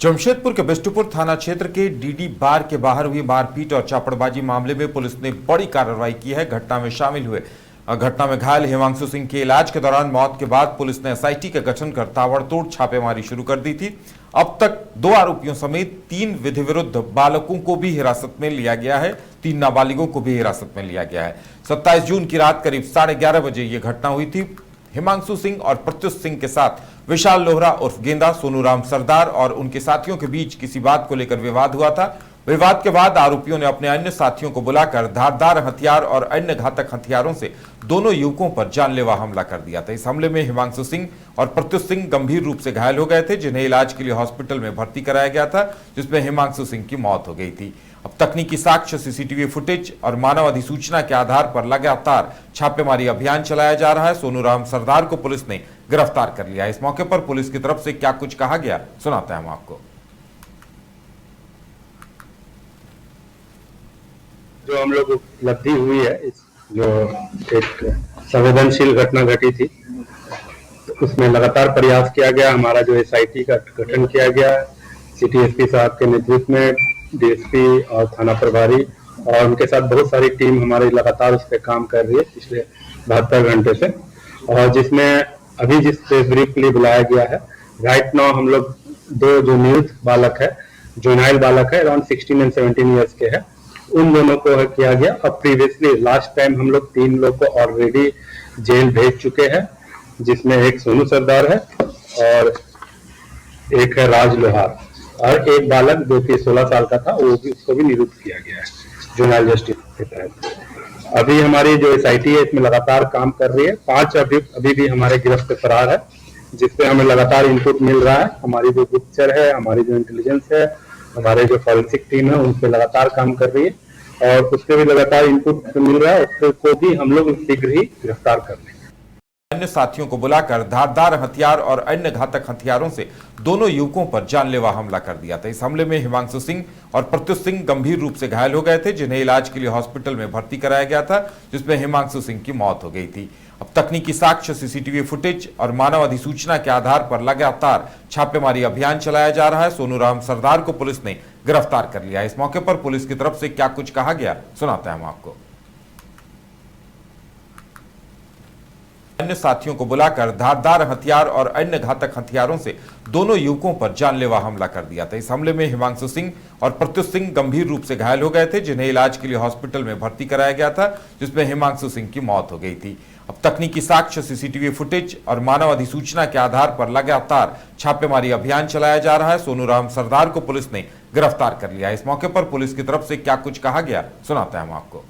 जमशेदपुर के बिष्टुपुर थाना क्षेत्र के डीडी बार के बाहर हुई मारपीट और चापड़बाजी मामले में पुलिस ने बड़ी कार्रवाई की है। घटना में घायल हिमांशु सिंह के इलाज के दौरान मौत के बाद पुलिस ने एसआईटी का गठन कर ताबड़तोड़ छापेमारी शुरू कर दी थी। अब तक 2 आरोपियों समेत 3 विधि विरुद्ध बालकों को भी हिरासत में लिया गया है। 3 नाबालिगों को भी हिरासत में लिया गया है। 27 जून की रात करीब 11:30 बजे यह घटना हुई थी। हिमांशु सिंह और प्रत्युष सिंह के साथ विशाल लोहरा उर्फ गेंदा, सोनूराम सरदार और उनके साथियों के बीच किसी बात को लेकर विवाद हुआ था। विवाद के बाद आरोपियों ने अपने अन्य साथियों को बुलाकर धारदार हथियार और अन्य घातक हथियारों से दोनों युवकों पर जानलेवा हमला कर दिया था। इस हमले में हिमांशु सिंह और प्रत्युष सिंह गंभीर रूप से घायल हो गए थे, जिन्हें इलाज के लिए हॉस्पिटल में भर्ती कराया गया था, जिसमें हिमांशु सिंह की मौत हो गई थी। अब तकनीकी साक्ष्य, सीसीटीवी फुटेज और मानव अधिसूचना के आधार पर लगातार छापेमारी अभियान चलाया जा रहा है। सोनूराम सरदार को पुलिस ने गिरफ्तार कर लिया है। इस मौके पर पुलिस की तरफ से क्या कुछ कहा गया, सुनाते हैं हम आपको। जो हम लोग उपलब्धि हुई है, जो एक संवेदनशील घटना घटी थी, तो उसमें लगातार प्रयास किया गया। हमारा जो एसआईटी का गठन किया गया, सिटी एसपी साहब के नेतृत्व में डीएसपी और थाना प्रभारी और उनके साथ बहुत सारी टीम हमारी लगातार उस पर काम कर रही है पिछले 72 घंटे से। और जिसमें अभी जिस प्रेस ब्रीफ के लिए बुलाया गया है, राइट नाउ हम लोग 2 जो न्यूथ बालक है, जुनाइल बालक है, अराउंड 16 एंड 17 ईयर्स के हैं, उन दोनों को किया गया। अब प्रीवियसली लास्ट टाइम हम लोग 3 लोग को ऑलरेडी जेल भेज चुके हैं, जिसमें एक सोनू सरदार है और एक है राज लोहार, और एक बालक जो कि 16 साल का था, वो भी उसको भी निरुद्ध किया गया है जुनाइल जस्टिस के तहत। अभी हमारी जो एसआईटी है इसमें लगातार काम कर रही है। 5 अभी भी हमारे गिरफ्त से फरार है, जिसपे हमें लगातार इनपुट मिल रहा है। हमारी जो गुप्तचर है, हमारी जो इंटेलिजेंस है, हमारे जो फॉरेंसिक टीम है, उन पे लगातार काम कर रही है और उसके भी लगातार इनपुट मिल रहा है। उसको भी हम लोग शीघ्र ही गिरफ्तार कर लेंगे। अन्य साथियों को बुलाकर धारदार हथियार और अन्य घातक हथियारों से दोनों युवकों पर जानलेवा हमला कर दिया था। इस हमले में हिमांशु सिंह और प्रत्युष सिंह गंभीर रूप से घायल हो गए थे, जिन्हें इलाज के लिए हॉस्पिटल में भर्ती कराया गया था, जिसमें हिमांशु सिंह की मौत हो गई थी। अब तकनीकी साक्ष्य, सीसीटीवी फुटेज और मानव अधिसूचना के आधार पर लगातार छापेमारी अभियान चलाया जा रहा है। सोनूराम सरदार को पुलिस ने गिरफ्तार कर लिया है। इस मौके पर पुलिस की तरफ से क्या कुछ कहा गया, सुनाते हैं हम आपको। अन्य साथियों को बुलाकर धारदार हथियार और अन्य घातक हथियारों से दोनों युवकों पर जानलेवा हमला कर दिया था। इस हमले में हिमांशु सिंह और प्रत्युष सिंह गंभीर रूप से घायल हो गए थे, जिन्हें इलाज के लिए हॉस्पिटल में भर्ती कराया गया था, जिसमें हिमांशु सिंह की मौत हो गई थी। अब तकनीकी साक्ष्य, सीसीटीवी फुटेज और मानव अधिसूचना के आधार पर लगातार छापेमारी अभियान चलाया जा रहा है। सोनूराम सरदार को पुलिस ने गिरफ्तार कर लिया है। इस मौके पर पुलिस की तरफ से क्या कुछ कहा गया, सुनाते हैं हम आपको।